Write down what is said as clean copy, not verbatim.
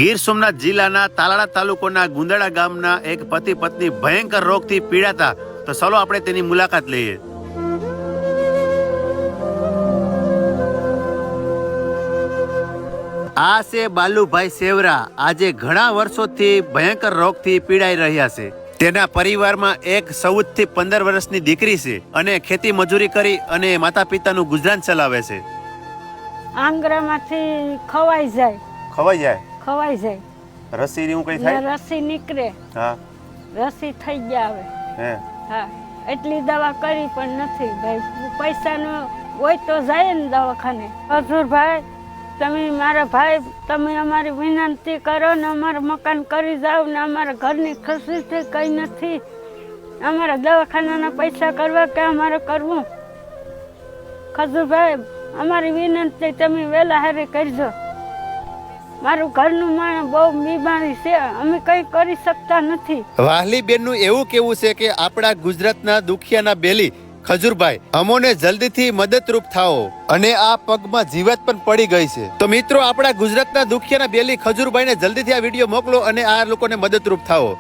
ગીર સોમનાથ જિલ્લાના તાલાળા તાલુકાના ગુંદાળા ગામના એક પતિ પત્ની ભયંકર રોગથી પીડાતા, તો ચાલો આપણે તેની મુલાકાત લઈએ. આ છે બાલુભાઈ સેવરા. આજે ઘણા વર્ષોથી ભયંકર રોગથી પીડાઈ રહ્યા છે. તેના પરિવારમાં એક 14 થી 15 વર્ષની દીકરી છે અને ખેતી મજૂરી કરી અને માતા પિતાનું ગુજરાન ચલાવે છે. આંગળામાંથી ખવાઈ જાય રસી એવું કઈ થાય? રસી નીકળે. હા, રસી થઈ ગયા હવે. હે હા, એટલી દવા કરી પણ નથી ભાઈ. પૈસાનો હોય તો જાય ને દવાખાને. હજુરભાઈ, તમે મારા ભાઈ, તમે અમારી વિનંતી કરો ને અમારું મકાન કરી જાઓ ને. અમારા ઘરની ખુશીથી કઈ નથી. અમારા દવાખાનાના પૈસા કરવા કે અમારે કરવું? ખજુરભાઈ, અમારી વિનંતી તમે વહેલા હારે કરજો. મારું ઘરનું માણસ બહુ બીમારી છે, અમે કઈ કરી શકતા નથી. વાહલી બેનનું એવું કેવું છે કે આપણા ગુજરાતના દુખિયાના બેલી ખજુરભાઈ, અમોને જલ્દીથી મદદરૂપ થાઓ. અને આ પગમાં જીવાત પણ પડી ગઈ છે. તો મિત્રો, આપણા ગુજરાતના દુખિયાના બેલી ખજુરભાઈને જલ્દીથી આ વિડીયો મોકલો અને આ લોકોને મદદરૂપ થાઓ.